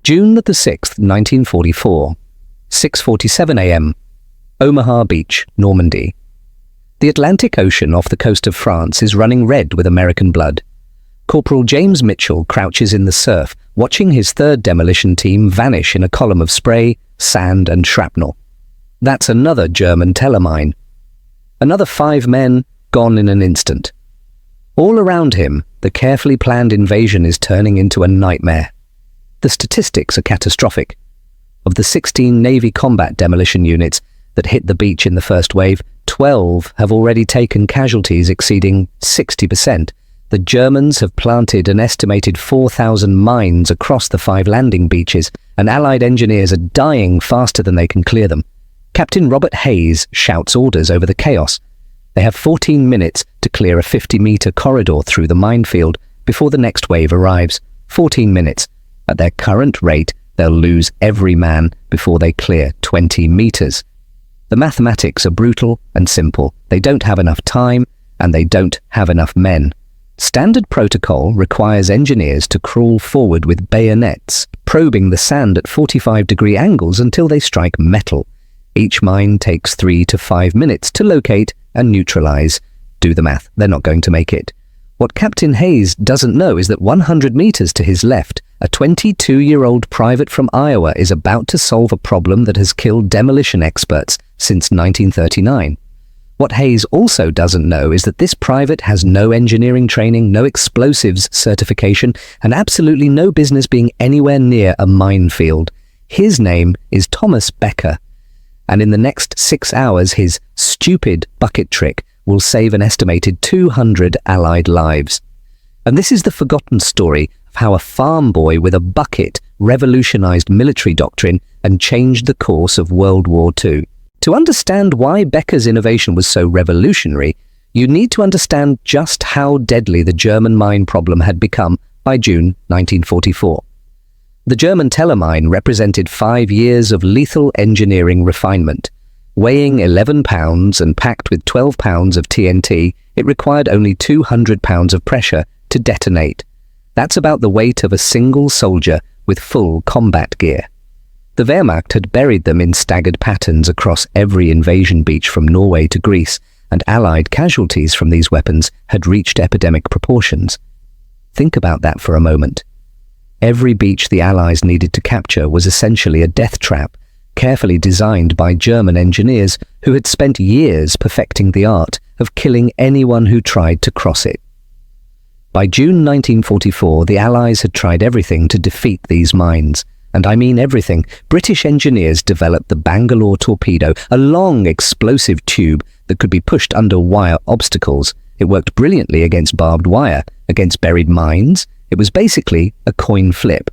June the 6th, 1944, 6:47 a.m., Omaha Beach, Normandy. The Atlantic Ocean off the coast of France is running red with American blood. Corporal James Mitchell crouches in the surf, watching his third demolition team vanish in a column of spray, sand and shrapnel. That's another German telemine. Another 5 men gone in an instant. All around him, the carefully planned invasion is turning into a nightmare. The statistics are catastrophic. Of the 16 Navy combat demolition units that hit the beach in the first wave, 12 have already taken casualties exceeding 60%. The Germans have planted an estimated 4,000 mines across the 5 landing beaches, and Allied engineers are dying faster than they can clear them. Captain Robert Hayes shouts orders over the chaos. They have 14 minutes to clear a 50-meter corridor through the minefield before the next wave arrives. 14 minutes. At their current rate, they'll lose every man before they clear 20 meters. The mathematics are brutal and simple. They don't have enough time, and they don't have enough men. Standard protocol requires engineers to crawl forward with bayonets, probing the sand at 45-degree angles until they strike metal. Each mine takes 3 to 5 minutes to locate and neutralize. Do the math, they're not going to make it. What Captain Hayes doesn't know is that 100 meters to his left, a 22-year-old private from Iowa is about to solve a problem that has killed demolition experts since 1939. What Hayes also doesn't know is that this private has no engineering training, no explosives certification, and absolutely no business being anywhere near a minefield. His name is Thomas Becker, and in the next 6 hours his stupid bucket trick will save an estimated 200 Allied lives. And this is the forgotten story of how a farm boy with a bucket revolutionized military doctrine and changed the course of World War II. To understand why Becker's innovation was so revolutionary, you need to understand just how deadly the German mine problem had become by June 1944. The German telemine represented 5 years of lethal engineering refinement. Weighing 11 pounds and packed with 12 pounds of TNT, it required only 200 pounds of pressure to detonate. That's about the weight of a single soldier with full combat gear. The Wehrmacht had buried them in staggered patterns across every invasion beach from Norway to Greece, and Allied casualties from these weapons had reached epidemic proportions. Think about that for a moment. Every beach the Allies needed to capture was essentially a death trap, carefully designed by German engineers who had spent years perfecting the art of killing anyone who tried to cross it. By June 1944, the Allies had tried everything to defeat these mines. And I mean everything. British engineers developed the Bangalore torpedo, a long explosive tube that could be pushed under wire obstacles. It worked brilliantly against barbed wire, against buried mines. It was basically a coin flip.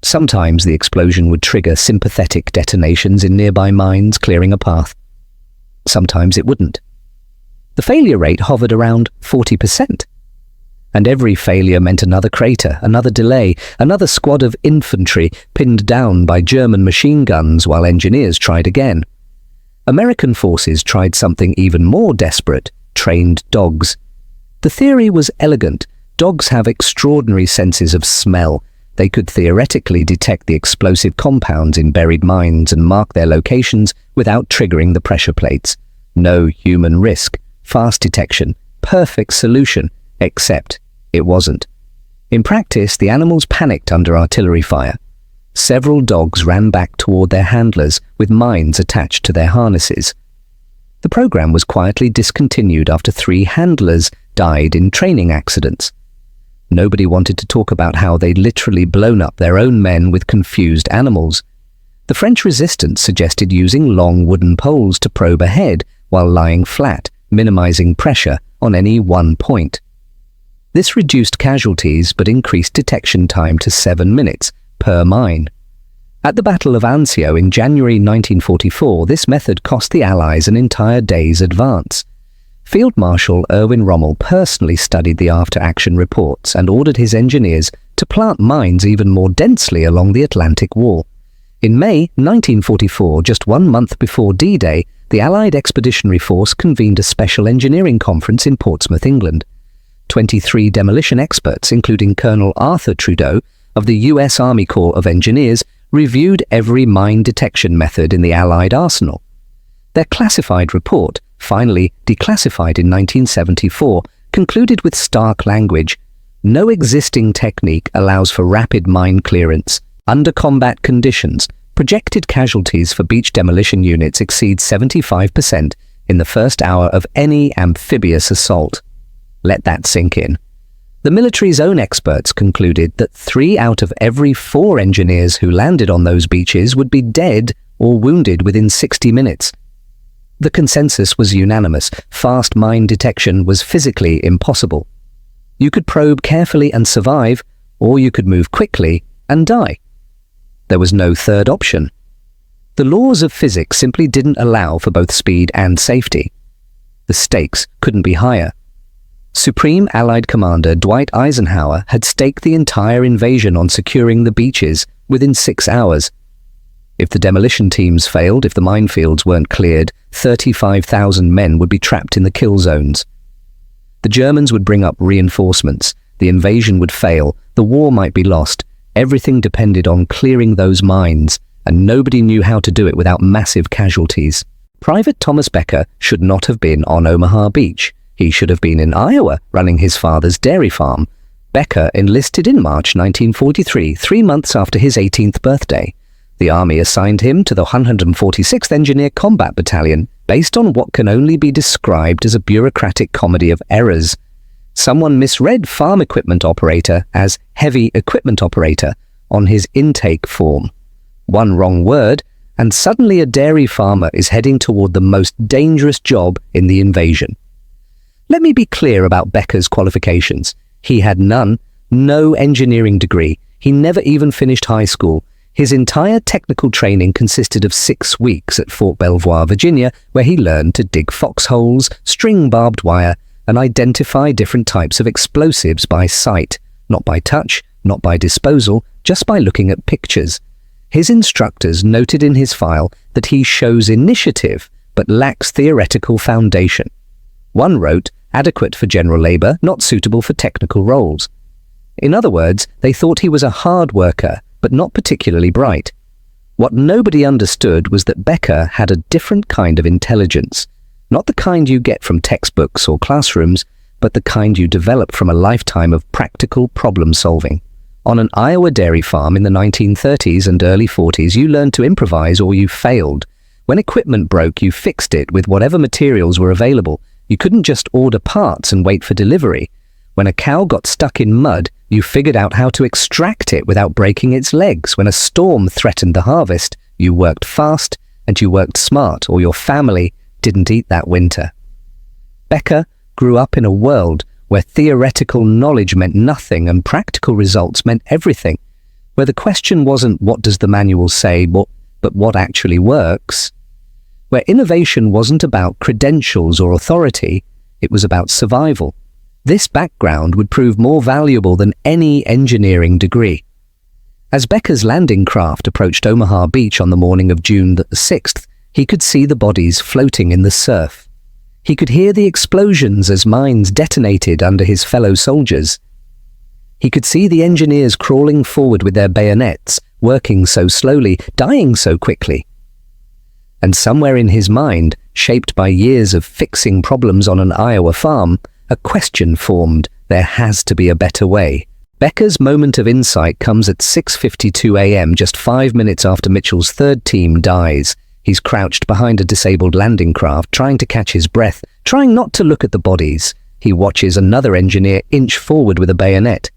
Sometimes the explosion would trigger sympathetic detonations in nearby mines, clearing a path. Sometimes it wouldn't. The failure rate hovered around 40%. And every failure meant another crater, another delay, another squad of infantry pinned down by German machine guns while engineers tried again. American forces tried something even more desperate: trained dogs. The theory was elegant. Dogs have extraordinary senses of smell. They could theoretically detect the explosive compounds in buried mines and mark their locations without triggering the pressure plates. No human risk, fast detection, perfect solution, except it wasn't. In practice, the animals panicked under artillery fire. Several dogs ran back toward their handlers with mines attached to their harnesses. The program was quietly discontinued after 3 handlers died in training accidents. Nobody wanted to talk about how they'd literally blown up their own men with confused animals. The French resistance suggested using long wooden poles to probe ahead while lying flat, minimizing pressure on any one point. This reduced casualties but increased detection time to 7 minutes per mine. At the Battle of Anzio in January 1944, this method cost the Allies an entire day's advance. Field Marshal Erwin Rommel personally studied the after-action reports and ordered his engineers to plant mines even more densely along the Atlantic Wall. In May 1944, just 1 month before D-Day, the Allied Expeditionary Force convened a special engineering conference in Portsmouth, England. 23 demolition experts, including Colonel Arthur Trudeau, of the US Army Corps of Engineers reviewed every mine detection method in the Allied arsenal. Their classified report, finally declassified in 1974, concluded with stark language: no existing technique allows for rapid mine clearance. Under combat conditions, projected casualties for beach demolition units exceed 75% in the first hour of any amphibious assault. Let that sink in. The military's own experts concluded that 3 out of every 4 engineers who landed on those beaches would be dead or wounded within 60 minutes. The consensus was unanimous: fast mine detection was physically impossible. You could probe carefully and survive, or you could move quickly and die. There was no third option. The laws of physics simply didn't allow for both speed and safety. The stakes couldn't be higher. Supreme Allied Commander Dwight Eisenhower had staked the entire invasion on securing the beaches within 6 hours. If the demolition teams failed, if the minefields weren't cleared, 35,000 men would be trapped in the kill zones. The Germans would bring up reinforcements, the invasion would fail, the war might be lost. Everything depended on clearing those mines, and nobody knew how to do it without massive casualties. Private Thomas Becker should not have been on Omaha Beach. He should have been in Iowa, running his father's dairy farm. Becker enlisted in March 1943, 3 months after his 18th birthday. The Army assigned him to the 146th Engineer Combat Battalion, based on what can only be described as a bureaucratic comedy of errors. Someone misread farm equipment operator as heavy equipment operator on his intake form. One wrong word, and suddenly a dairy farmer is heading toward the most dangerous job in the invasion. Let me be clear about Becker's qualifications. He had none, no engineering degree. He never even finished high school. His entire technical training consisted of 6 weeks at Fort Belvoir, Virginia, where he learned to dig foxholes, string barbed wire, and identify different types of explosives by sight, not by touch, not by disposal, just by looking at pictures. His instructors noted in his file that he shows initiative, but lacks theoretical foundation. One wrote, adequate for general labor, not suitable for technical roles. In other words, they thought he was a hard worker, but not particularly bright. What nobody understood was that Becker had a different kind of intelligence, not the kind you get from textbooks or classrooms, but the kind you develop from a lifetime of practical problem solving. On an Iowa dairy farm in the 1930s and early 40s, you learned to improvise or you failed. When equipment broke, you fixed it with whatever materials were available. You couldn't just order parts and wait for delivery. When a cow got stuck in mud, you figured out how to extract it without breaking its legs. When a storm threatened the harvest, you worked fast and you worked smart, or your family didn't eat that winter. Becker grew up in a world where theoretical knowledge meant nothing and practical results meant everything, where the question wasn't what does the manual say, but what actually works, where innovation wasn't about credentials or authority, it was about survival. This background would prove more valuable than any engineering degree. As Becker's landing craft approached Omaha Beach on the morning of June the 6th, he could see the bodies floating in the surf. He could hear the explosions as mines detonated under his fellow soldiers. He could see the engineers crawling forward with their bayonets, working so slowly, dying so quickly. And somewhere in his mind, shaped by years of fixing problems on an Iowa farm, a question formed: there has to be a better way. Becker's moment of insight comes at 6:52 a.m., just 5 minutes after Mitchell's third team dies. He's crouched behind a disabled landing craft, trying to catch his breath, trying not to look at the bodies. He watches another engineer inch forward with a bayonet.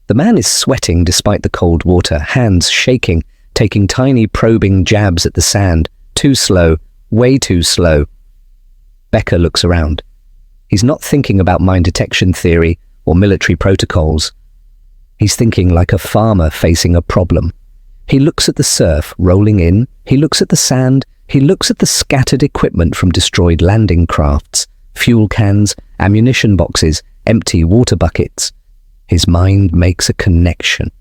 The man is sweating despite the cold water, hands shaking, taking tiny probing jabs at the sand. Too slow, way too slow. Becker looks around. He's not thinking about mine detection theory or military protocols. He's thinking like a farmer facing a problem. He looks at the surf rolling in, he looks at the sand, he looks at the scattered equipment from destroyed landing crafts, fuel cans, ammunition boxes, empty water buckets. His mind makes a connection.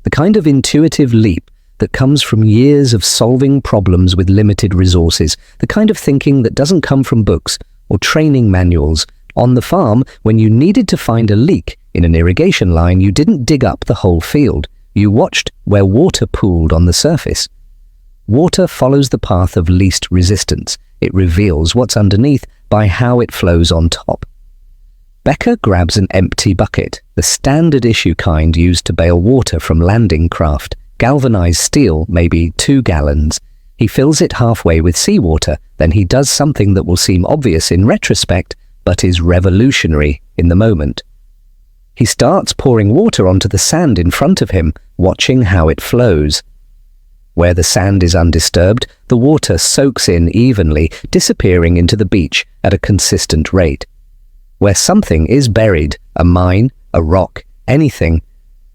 The kind of intuitive leap that comes from years of solving problems with limited resources, the kind of thinking that doesn't come from books or training manuals. On the farm, when you needed to find a leak in an irrigation line, you didn't dig up the whole field. You watched where water pooled on the surface. Water follows the path of least resistance. It reveals what's underneath by how it flows on top. Becker grabs an empty bucket, the standard issue kind used to bail water from landing craft, galvanized steel, maybe 2 gallons. He fills it halfway with seawater, then he does something that will seem obvious in retrospect, but is revolutionary in the moment. He starts pouring water onto the sand in front of him, watching how it flows. Where the sand is undisturbed, the water soaks in evenly, disappearing into the beach at a consistent rate. Where something is buried, a mine, a rock, anything,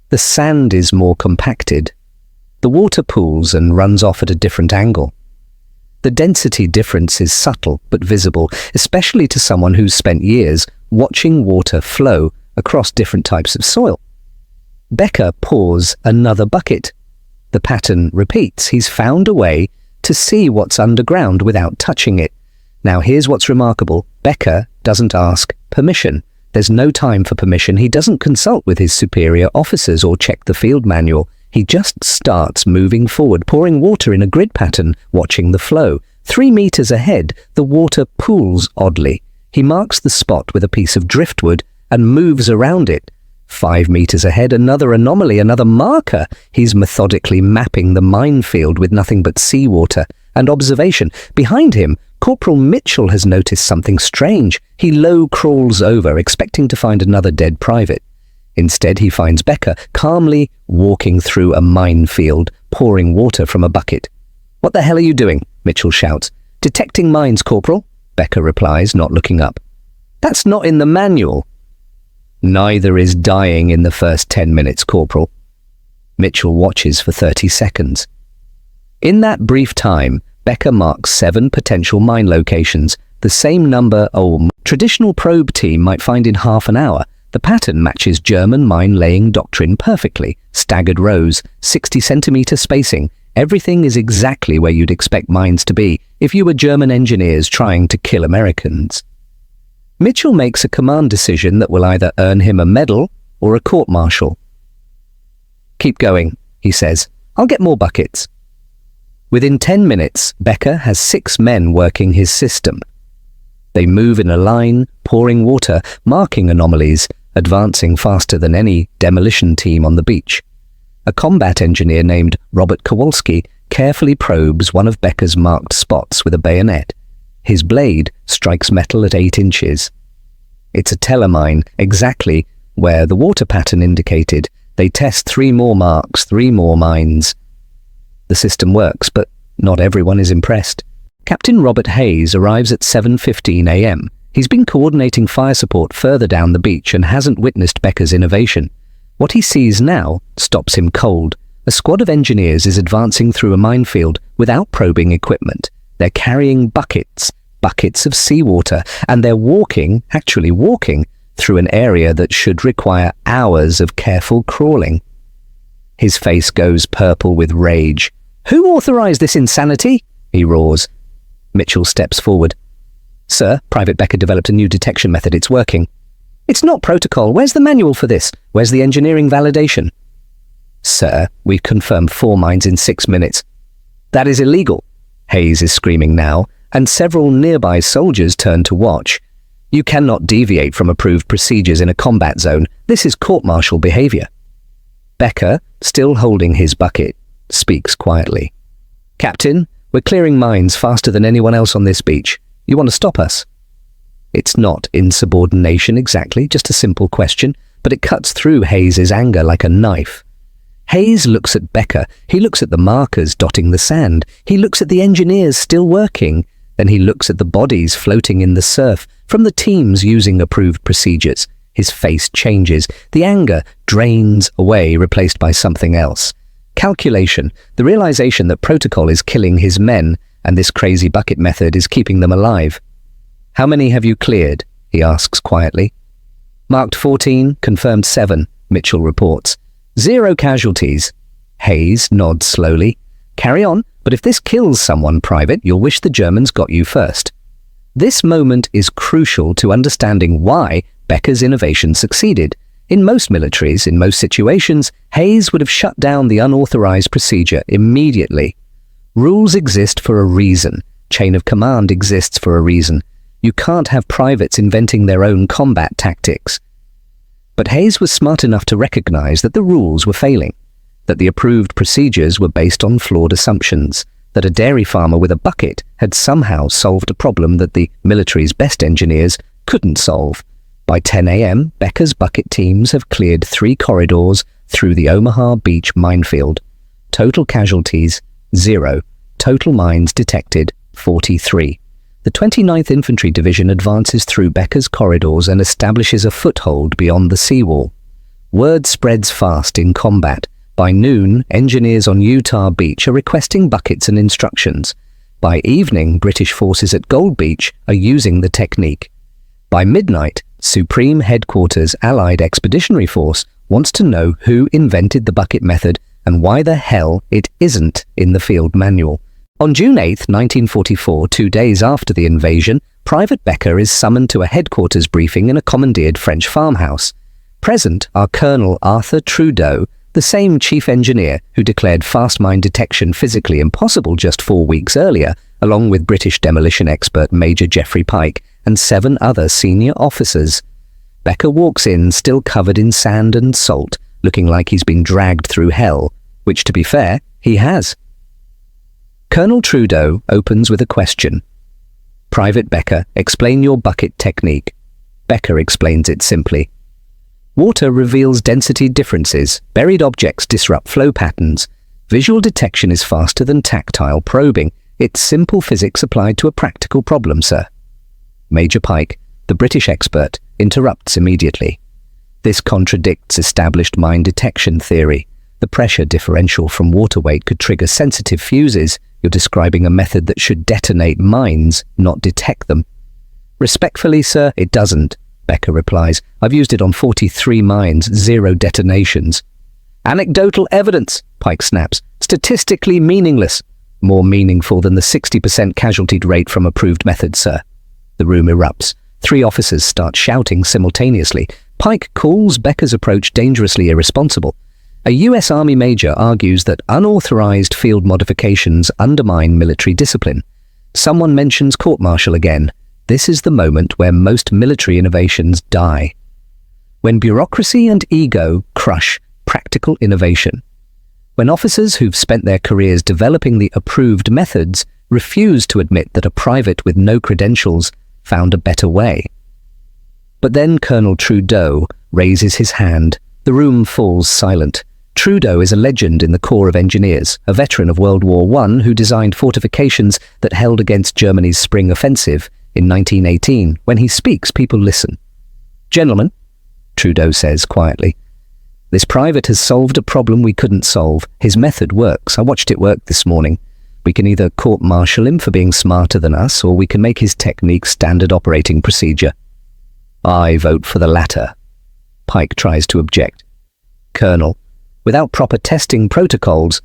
the sand is more compacted. The water pools and runs off at a different angle. The density difference is subtle but visible, especially to someone who's spent years watching water flow across different types of soil. Becker pours another bucket. The pattern repeats. He's found a way to see what's underground without touching it. Now here's what's remarkable. Becker doesn't ask permission. There's no time for permission. He doesn't consult with his superior officers or check the field manual. He just starts moving forward, pouring water in a grid pattern, watching the flow. 3 meters ahead, the water pools oddly. He marks the spot with a piece of driftwood and moves around it. 5 meters ahead, another anomaly, another marker. He's methodically mapping the minefield with nothing but seawater and observation. Behind him, Corporal Mitchell has noticed something strange. He low crawls over, expecting to find another dead private. Instead, he finds Becker calmly walking through a minefield, pouring water from a bucket. "What the hell are you doing?" Mitchell shouts. "Detecting mines, Corporal," Becker replies, not looking up. "That's not in the manual." "Neither is dying in the first 10 minutes, Corporal." Mitchell watches for 30 seconds. In that brief time, Becker marks 7 potential mine locations, the same number a traditional probe team might find in half an hour. The pattern matches German mine-laying doctrine perfectly. Staggered rows, 60-centimeter spacing. Everything is exactly where you'd expect mines to be if you were German engineers trying to kill Americans. Mitchell makes a command decision that will either earn him a medal or a court-martial. "Keep going," he says. "I'll get more buckets." Within 10 minutes, Becker has 6 men working his system. They move in a line, pouring water, marking anomalies, advancing faster than any demolition team on the beach. A combat engineer named Robert Kowalski carefully probes one of Becker's marked spots with a bayonet. His blade strikes metal at 8 inches. It's a telemine, exactly where the water pattern indicated. They test 3 more marks, 3 more mines. The system works, but not everyone is impressed. Captain Robert Hayes arrives at 7:15 a.m. He's been coordinating fire support further down the beach and hasn't witnessed Becker's innovation. What he sees now stops him cold. A squad of engineers is advancing through a minefield without probing equipment. They're carrying buckets of seawater, and they're actually walking, through an area that should require hours of careful crawling. His face goes purple with rage. "Who authorized this insanity?" he roars. Mitchell steps forward. "Sir, Private Becker developed a new detection method. It's working." "It's not protocol. Where's the manual for this? Where's the engineering validation?" "Sir, we've confirmed 4 mines in 6 minutes." "That is illegal." Hayes is screaming now, and several nearby soldiers turn to watch. "You cannot deviate from approved procedures in a combat zone. This is court-martial behavior." Becker, still holding his bucket, speaks quietly. "Captain, we're clearing mines faster than anyone else on this beach. You want to stop us?" It's not insubordination exactly, just a simple question, but it cuts through Hayes's anger like a knife. Hayes looks at Becker. He looks at the markers dotting the sand. He looks at the engineers still working. Then he looks at the bodies floating in the surf from the teams using approved procedures. His face changes. The anger drains away, replaced by something else. Calculation, the realization that protocol is killing his men, and this crazy bucket method is keeping them alive. "How many have you cleared?" he asks quietly. "Marked 14, confirmed 7, Mitchell reports. 0 casualties. Hayes nods slowly. "Carry on, but if this kills someone, Private, you'll wish the Germans got you first." This moment is crucial to understanding why Becker's innovation succeeded. In most militaries, in most situations, Hayes would have shut down the unauthorized procedure immediately. Rules exist for a reason. Chain of command exists for a reason. You can't have privates inventing their own combat tactics. But Hayes was smart enough to recognize that the rules were failing, that the approved procedures were based on flawed assumptions, that a dairy farmer with a bucket had somehow solved a problem that the military's best engineers couldn't solve. By 10 a.m., Becker's bucket teams have cleared 3 corridors through the Omaha Beach minefield. Total casualties, 0. Total mines detected, 43. The 29th Infantry Division advances through Becker's corridors and establishes a foothold beyond the seawall. Word spreads fast in combat. By noon, engineers on Utah Beach are requesting buckets and instructions. By evening, British forces at Gold Beach are using the technique. By midnight, Supreme Headquarters Allied Expeditionary Force wants to know who invented the bucket method and why the hell it isn't in the field manual. On June 8, 1944, 2 days after the invasion, Private Becker is summoned to a headquarters briefing in a commandeered French farmhouse. Present are Colonel Arthur Trudeau, the same chief engineer who declared fast mine detection physically impossible just 4 weeks earlier, along with British demolition expert Major Geoffrey Pike and 7 other senior officers. Becker walks in, still covered in sand and salt, looking like he's been dragged through hell, which, to be fair, he has. Colonel Trudeau opens with a question. Private Becker, explain your bucket technique. Becker explains it simply. Water reveals density differences, buried objects disrupt flow patterns. Visual detection is faster than tactile probing. It's simple physics applied to a practical problem, sir. Major Pike, the British expert, interrupts immediately. This contradicts established mine detection theory. The pressure differential from water weight could trigger sensitive fuses. You're describing a method that should detonate mines, not detect them. Respectfully, sir, it doesn't, Becker replies. I've used it on 43 mines, 0 detonations. Anecdotal evidence, Pike snaps. Statistically meaningless. More meaningful than the 60% casualty rate from approved methods, sir. The room erupts. 3 officers start shouting simultaneously. Pike calls Becker's approach dangerously irresponsible. A U.S. Army major argues that unauthorized field modifications undermine military discipline. Someone mentions court-martial again. This is the moment where most military innovations die. When bureaucracy and ego crush practical innovation. When officers who've spent their careers developing the approved methods refuse to admit that a private with no credentials found a better way. But then Colonel Trudeau raises his hand. The room falls silent. Trudeau is a legend in the Corps of Engineers, a veteran of World War I who designed fortifications that held against Germany's spring offensive in 1918. When he speaks, people listen. Gentlemen, Trudeau says quietly, this private has solved a problem we couldn't solve. His method works. I watched it work this morning. We can either court-martial him for being smarter than us, or we can make his technique standard operating procedure. I vote for the latter. Pike tries to object. Colonel, without proper testing protocols...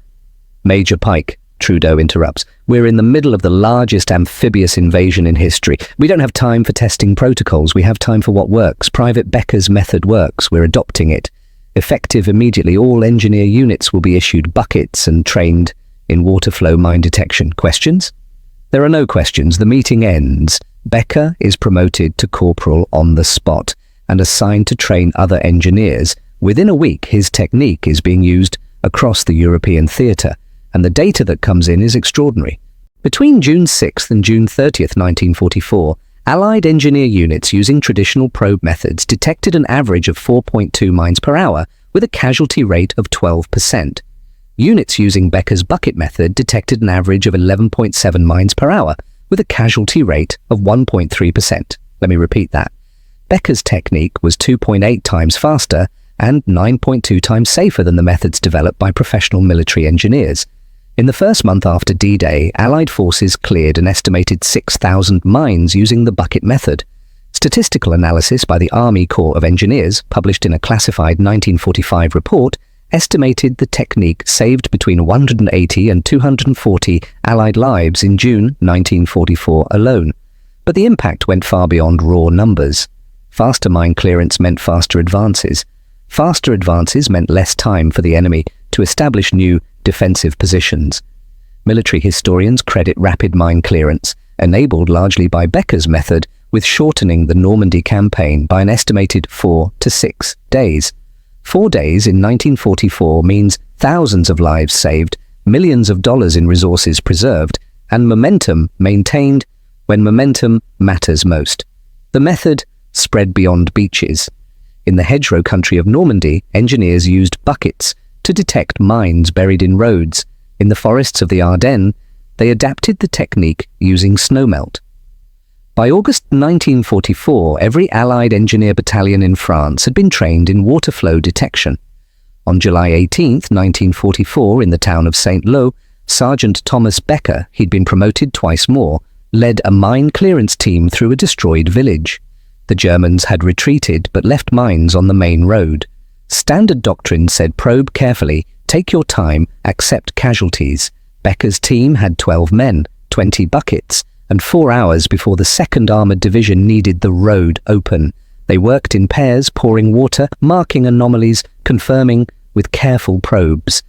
Major Pike, Trudeau interrupts. We're in the middle of the largest amphibious invasion in history. We don't have time for testing protocols. We have time for what works. Private Becker's method works. We're adopting it. Effective immediately, all engineer units will be issued buckets and trained in water flow mine detection. Questions? There are no questions. The meeting ends. Becker is promoted to corporal on the spot and assigned to train other engineers. Within a week, his technique is being used across the European theatre, and the data that comes in is extraordinary. Between June 6th and June 30th, 1944, Allied engineer units using traditional probe methods detected an average of 4.2 mines per hour with a casualty rate of 12%. Units using Becker's bucket method detected an average of 11.7 mines per hour with a casualty rate of 1.3%. Let me repeat that. Becker's technique was 2.8 times faster and 9.2 times safer than the methods developed by professional military engineers. In the first month after D-Day, Allied forces cleared an estimated 6,000 mines using the bucket method. Statistical analysis by the Army Corps of Engineers, published in a classified 1945 report, estimated the technique saved between 180 and 240 Allied lives in June 1944 alone. But the impact went far beyond raw numbers. Faster mine clearance meant faster advances. Faster advances meant less time for the enemy to establish new defensive positions. Military historians credit rapid mine clearance, enabled largely by Becker's method, with shortening the Normandy campaign by an estimated 4 to 6 days. 4 days in 1944 means thousands of lives saved, millions of dollars in resources preserved, and momentum maintained when momentum matters most. The method spread beyond beaches. In the hedgerow country of Normandy, engineers used buckets to detect mines buried in roads. In the forests of the Ardennes, they adapted the technique using snowmelt. By August 1944, every Allied engineer battalion in France had been trained in water flow detection. On July 18, 1944, in the town of Saint-Lô, Sergeant Thomas Becker, he'd been promoted twice more, led a mine clearance team through a destroyed village. The Germans had retreated but left mines on the main road. Standard doctrine said probe carefully, take your time, accept casualties. Becker's team had 12 men, 20 buckets, and 4 hours before the 2nd Armoured Division needed the road open. They worked in pairs, pouring water, marking anomalies, confirming with careful probes.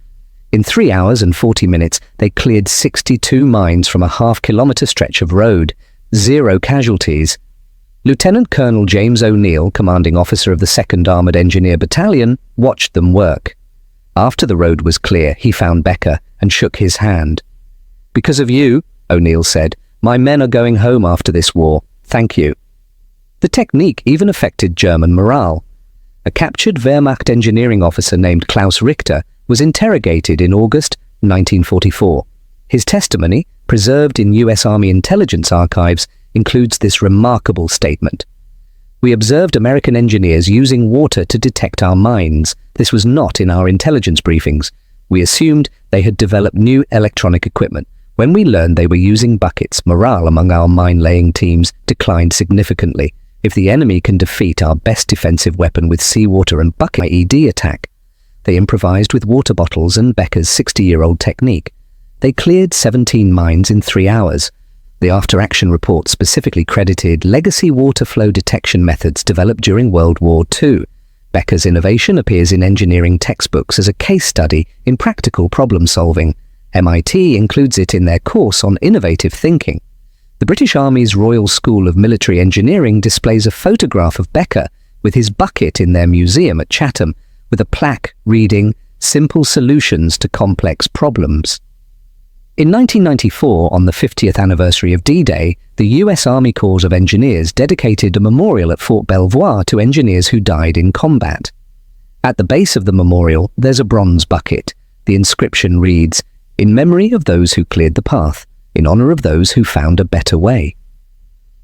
In 3 hours and 40 minutes, they cleared 62 mines from a half-kilometre stretch of road. 0 casualties. Lieutenant Colonel James O'Neill, commanding officer of the 2nd Armoured Engineer Battalion, watched them work. After the road was clear, he found Becker and shook his hand. "Because of you," O'Neill said, "my men are going home after this war. Thank you." The technique even affected German morale. A captured Wehrmacht engineering officer named Klaus Richter was interrogated in August 1944. His testimony, preserved in US Army intelligence archives, includes this remarkable statement. "We observed American engineers using water to detect our mines. This was not in our intelligence briefings. We assumed they had developed new electronic equipment. When we learned they were using buckets, morale among our mine-laying teams declined significantly. If the enemy can defeat our best defensive weapon with seawater and bucket IED attack." They improvised with water bottles and Becker's 60-year-old technique. They cleared 17 mines in 3 hours. The after-action report specifically credited legacy water flow detection methods developed during World War II. Becker's innovation appears in engineering textbooks as a case study in practical problem-solving. MIT includes it in their course on innovative thinking. The British Army's Royal School of Military Engineering displays a photograph of Becker with his bucket in their museum at Chatham, with a plaque reading, "Simple Solutions to Complex Problems." In 1994, on the 50th anniversary of D-Day, the US Army Corps of Engineers dedicated a memorial at Fort Belvoir to engineers who died in combat. At the base of the memorial, there's a bronze bucket. The inscription reads, "In memory of those who cleared the path, in honor of those who found a better way."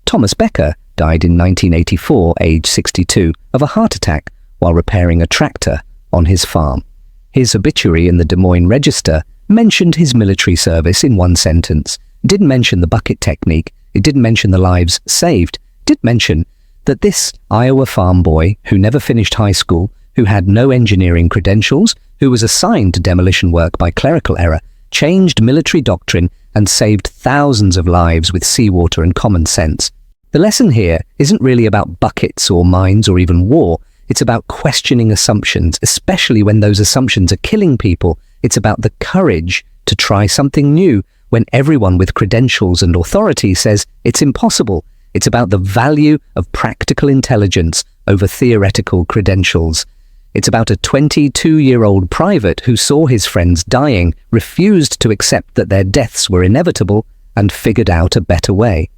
Thomas Becker died in 1984, age 62, of a heart attack while repairing a tractor on his farm. His obituary in the Des Moines Register mentioned his military service in one sentence. It didn't mention the bucket technique. It didn't mention the lives saved. It did mention that this Iowa farm boy who never finished high school, who had no engineering credentials, who was assigned to demolition work by clerical error, changed military doctrine and saved thousands of lives with seawater and common sense. The lesson here isn't really about buckets or mines or even war. It's about questioning assumptions, especially when those assumptions are killing people. It's about the courage to try something new when everyone with credentials and authority says it's impossible. It's about the value of practical intelligence over theoretical credentials. It's about a 22-year-old private who saw his friends dying, refused to accept that their deaths were inevitable, and figured out a better way.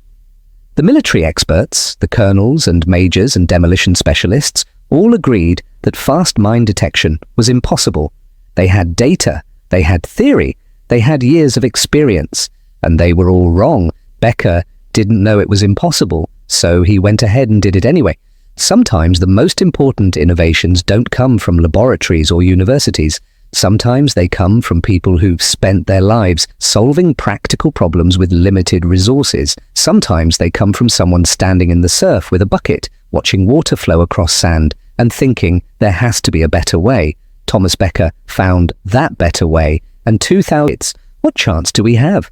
The military experts, the colonels and majors and demolition specialists, all agreed that fast mine detection was impossible. They had data, they had theory, they had years of experience, and they were all wrong. Becker didn't know it was impossible, so he went ahead and did it anyway. Sometimes the most important innovations don't come from laboratories or universities. Sometimes they come from people who've spent their lives solving practical problems with limited resources. Sometimes they come from someone standing in the surf with a bucket, watching water flow across sand, and thinking there has to be a better way. Thomas Becker found that better way, and 2000. What chance do we have?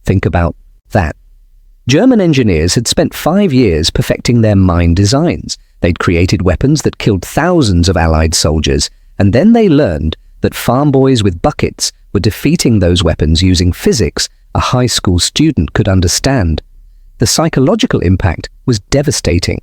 Think about that. German engineers had spent 5 years perfecting their mine designs. They'd created weapons that killed thousands of Allied soldiers, and then they learned that farm boys with buckets were defeating those weapons using physics a high school student could understand. The psychological impact was devastating.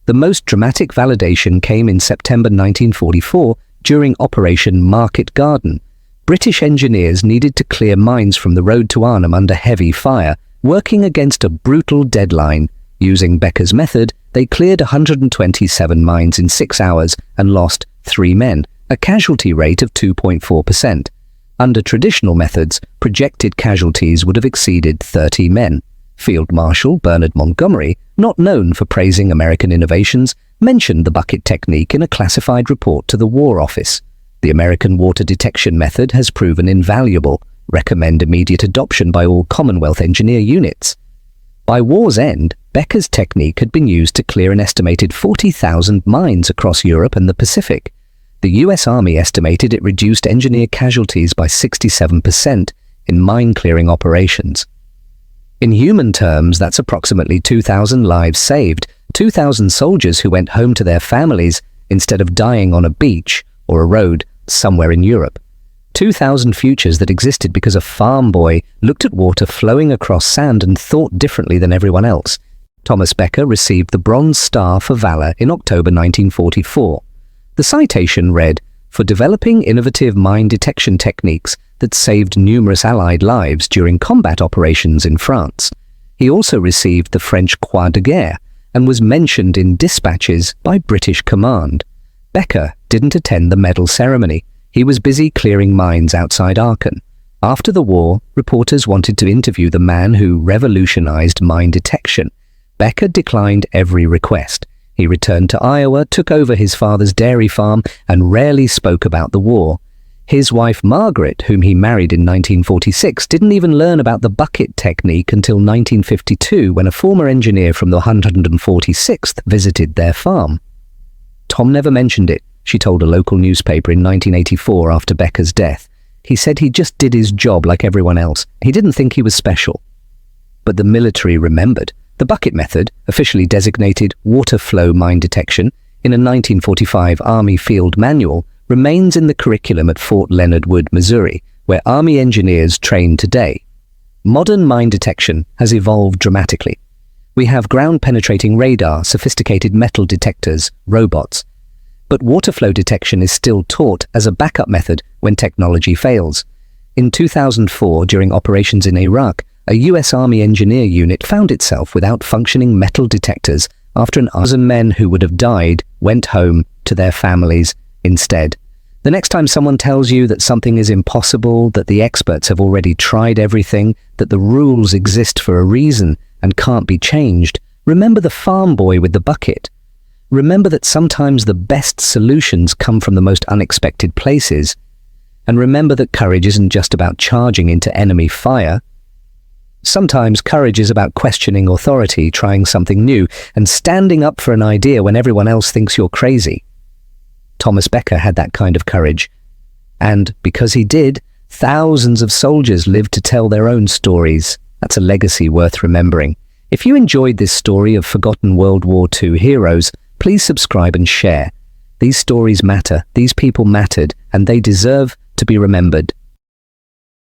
The most dramatic validation came in September 1944 during Operation Market Garden. British engineers needed to clear mines from the road to Arnhem under heavy fire, working against a brutal deadline. Using Becker's method, they cleared 127 mines in 6 hours and lost 3 men, a casualty rate of 2.4%. Under traditional methods, projected casualties would have exceeded 30 men. Field Marshal Bernard Montgomery, not known for praising American innovations, mentioned the bucket technique in a classified report to the War Office. The American water detection method has proven invaluable. Recommend immediate adoption by all Commonwealth engineer units. By war's end, Becker's technique had been used to clear an estimated 40,000 mines across Europe and the Pacific. The US Army estimated it reduced engineer casualties by 67% in mine-clearing operations. In human terms, that's approximately 2,000 lives saved, 2,000 soldiers who went home to their families instead of dying on a beach or a road somewhere in Europe. 2,000 futures that existed because a farm boy looked at water flowing across sand and thought differently than everyone else. Thomas Becker received the Bronze Star for Valor in October 1944. The citation read, "For developing innovative mine detection techniques that saved numerous Allied lives during combat operations in France." He also received the French Croix de Guerre and was mentioned in dispatches by British command. Becker didn't attend the medal ceremony. He was busy clearing mines outside Aachen. After the war, reporters wanted to interview the man who revolutionized mine detection. Becker declined every request. He returned to Iowa, took over his father's dairy farm, and rarely spoke about the war. His wife Margaret, whom he married in 1946, didn't even learn about the bucket technique until 1952 when a former engineer from the 146th visited their farm. "Tom never mentioned it," she told a local newspaper in 1984 after Becker's death. "He said he just did his job like everyone else. He didn't think he was special." But the military remembered. The bucket method, officially designated water flow mine detection in a 1945 Army Field Manual, remains in the curriculum at Fort Leonard Wood, Missouri, where Army engineers train today. Modern mine detection has evolved dramatically. We have ground-penetrating radar, sophisticated metal detectors, robots. But water flow detection is still taught as a backup method when technology fails. In 2004, during operations in Iraq, a US Army engineer unit found itself without functioning metal detectors after 1,000 men who would have died went home to their families instead. The next time someone tells you that something is impossible, that the experts have already tried everything, that the rules exist for a reason and can't be changed, remember the farm boy with the bucket. Remember that sometimes the best solutions come from the most unexpected places. And remember that courage isn't just about charging into enemy fire. Sometimes courage is about questioning authority, trying something new, and standing up for an idea when everyone else thinks you're crazy. Thomas Becker had that kind of courage. And because he did, thousands of soldiers lived to tell their own stories. That's a legacy worth remembering. If you enjoyed this story of forgotten World War II heroes, please subscribe and share. These stories matter, these people mattered, and they deserve to be remembered.